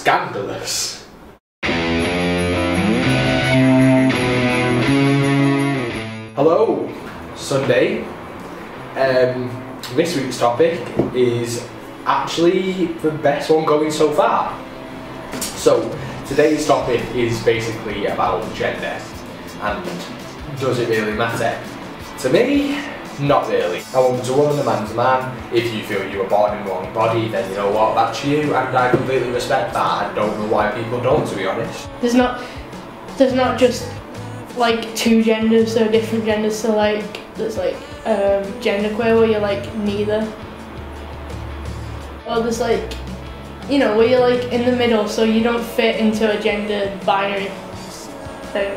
Scandalous. Hello, Sunday. This week's topic is actually the best one going so far. So, today's topic is basically about gender, and does it really matter? To me, not really. A woman's a woman, a man's a man. If you feel you were born in the wrong body, then you know what, that's you, and I completely respect that. I don't know why people don't, to be honest. There's not just like two genders or different genders, so like there's like genderqueer where you're like neither. Or there's like, you know, where you're like in the middle, so you don't fit into a gender binary thing.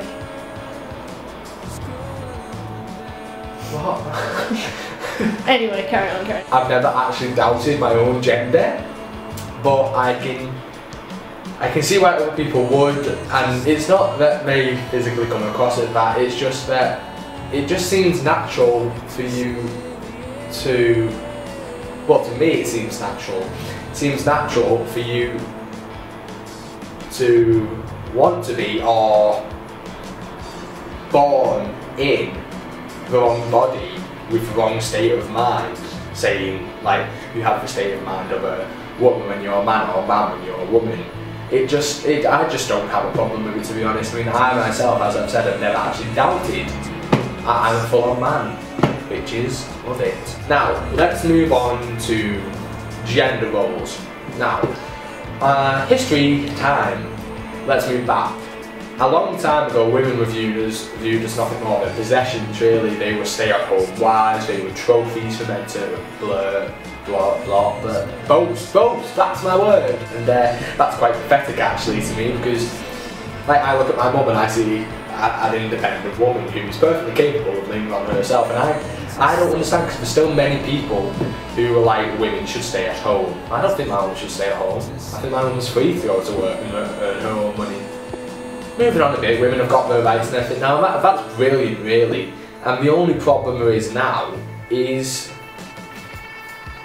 What? Anyway, carry on. I've never actually doubted my own gender, but I can see why other people would, and it's not that they physically come across as that, it's just that it just seems natural for you to, well, to me it seems natural. It seems natural for you to want to be, or born in the wrong body with the wrong state of mind, saying like you have the state of mind of a woman when you're a man, or a man when you're a woman. I just don't have a problem with it, to be honest. I mean, I myself, as I've said, have never actually doubted. I'm a full-on man, bitches, love it. Now, let's move on to gender roles. Now, history time, let's move back. A long time ago, women were viewed as nothing more than possessions, really. They were stay-at-home wives, they were trophies for men to boast, that's my word. And that's quite pathetic actually to me, because like I look at my mum and I see an independent woman who is perfectly capable of living on herself, and I don't understand, because there's still many people who are like women should stay at home. I don't think my mum should stay at home. I think my mum's free to go to work and earn her own money. Moving on a bit, women have got their rights and everything now, that's brilliant really, and the only problem there is now is,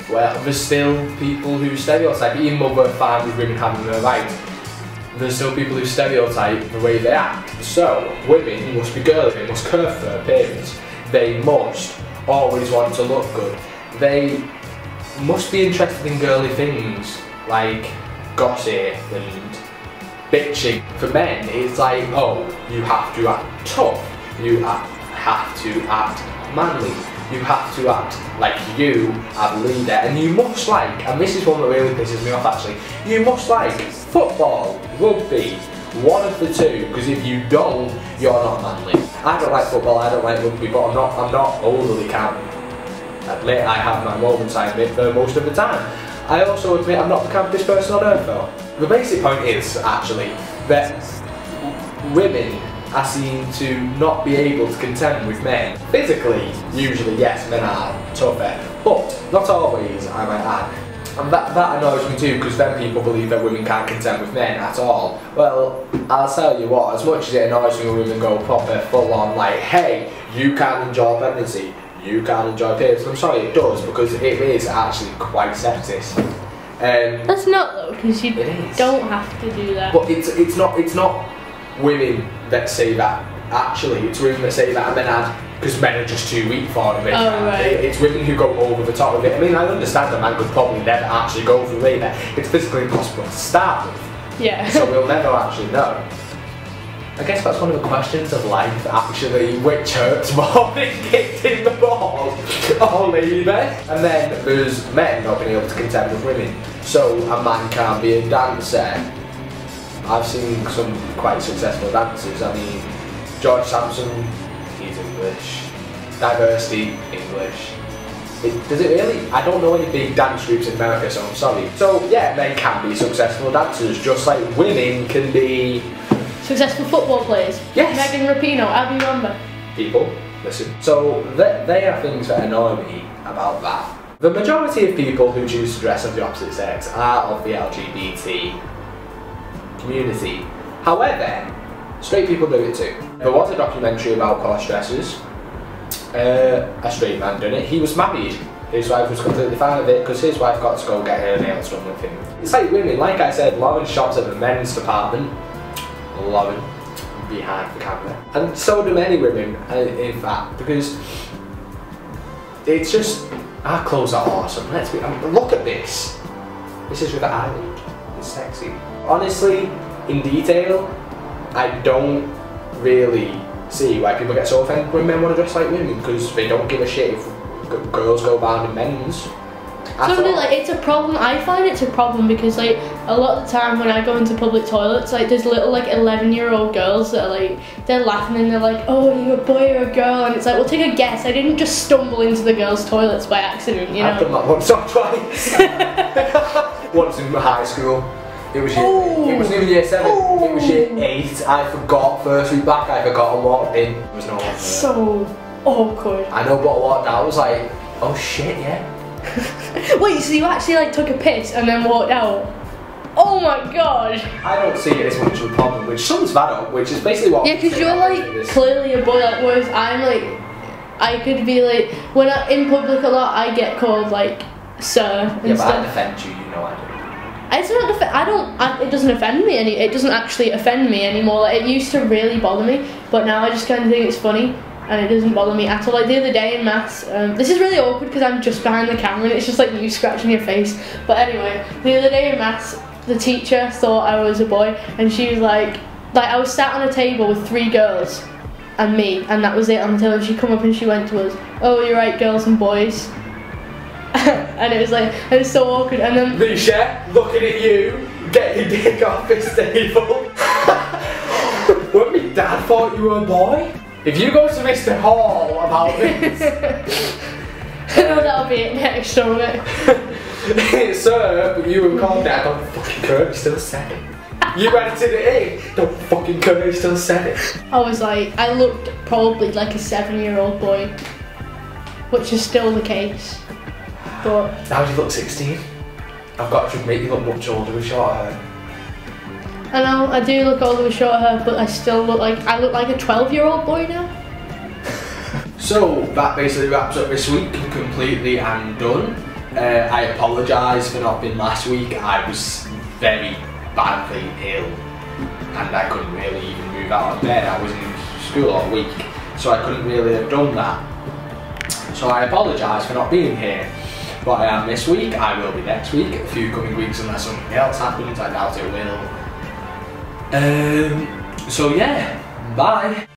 well, there's still people who stereotype, even though we're fine with women having their rights, there's still people who stereotype the way they act. So, women must be girly, they must curve their appearance, they must always want to look good, they must be interested in girly things, like gossip and bitching. For men, it's like, oh, you have to act tough, you have to act manly, you have to act like you are the leader, and you must like, and this is one that really pisses me off actually, you must like football, rugby, one of the two, because if you don't, you're not manly. I don't like football, I don't like rugby, but I'm not overly can admit I have my moments, I admit for most of the time. I also admit I'm not the campest person on earth though. The basic point is actually that women are seen to not be able to contend with men. Physically, usually yes, men are tougher, but not always, I might add. And that annoys me too, because then people believe that women can't contend with men at all. Well, I'll tell you what, as much as it annoys me when women go proper full on like, hey, you can't enjoy pregnancy, you can't enjoy periods, I'm sorry it does, because it is actually quite sexist. That's not though, because you don't have to do that. But it's not women that say that, actually, it's women that say that and then add, because men are just too weak for it. Oh, right. It's women who go over the top of it. I mean, I understand a man could probably never actually go through labour. It's physically impossible to start with. Yeah. So we'll never actually know. I guess that's one of the questions of life, actually, which hurts more than kicked in the balls or labour. And then there's men not being able to contend with women. So a man can't be a dancer. I've seen some quite successful dancers. I mean, George Sampson, he's English. Diversity, English. Does it really? I don't know any big dance groups in America, so I'm sorry. So yeah, men can be successful dancers, just like women can be successful football players. Yes. Megan Rapinoe, Abby Wamba. People, listen. So they are things that annoy me about that. The majority of people who choose to dress of the opposite sex are of the LGBT community. However, straight people do it too. There was a documentary about cross dressers. A straight man done it. He was married His wife was completely fine with it because his wife got to go get her nails done with him. It's like women, like I said, Lauren shops at the men's department. Lauren, behind the camera. And so do many women, in fact, because it's just, our clothes are awesome. Look at this. This is River Island. It's sexy. Honestly, in detail, I don't really see why people get so offended when men want to dress like women, because they don't give a shit if girls go around in men's. So like, it's a problem. I find it's a problem because like a lot of the time when I go into public toilets, like there's little like 11-year-old girls that are like, they're laughing and they're like, oh, are you a boy or a girl? And it's like, well, take a guess. I didn't just stumble into the girls' toilets by accident, you know. I've done that once or twice. Once in high school. It was even year 7. Ooh. It was year 8. I forgot. First week back, I forgot and walked in. There was no one there. So awkward. I know, but I walked out. I was like, oh shit, yeah. Wait, so you actually like took a piss and then walked out? Oh my god! I don't see it as much of a problem, which sums that up, which is basically what. Yeah, because you're like clearly a boy, like, whereas I'm like, I could be like, when I'm in public a lot, I get called like sir and yeah, stuff. but I defend you, you know I do. It's not it doesn't offend me it doesn't actually offend me anymore. Like, it used to really bother me, but now I just kind of think it's funny. And it doesn't bother me at all. Like the other day in maths, this is really awkward because I'm just behind the camera and it's just like you scratching your face. But anyway, the other day in maths, the teacher thought I was a boy and she was like I was sat on a table with 3 girls and me, and that was it on the table. And she come up and she went to us, oh, you're right, girls and boys. And it was like, it was so awkward. And then Misha, looking at you, get your dick off this table. When my dad thought you were a boy? If you go to Mr. Hall about this... no, that'll be it next, won't it? Sir, but you were called that. Don't fucking care, you still said it. You edited it in. Don't fucking care, you still said it. I was like, I looked probably like a 7-year-old boy. Which is still the case. But... Now you look 16. I've got to make you look much older with short hair. I know, I do look older with short hair, but I still look like, I look like a 12-year-old boy now. So, that basically wraps up this week, completely and done. I apologise for not being last week. I was very badly ill and I couldn't really even move out of bed. I was in school all week, so I couldn't really have done that. So I apologise for not being here. But I am this week, I will be next week, a few coming weeks unless something else happens, I doubt it will. So yeah, bye.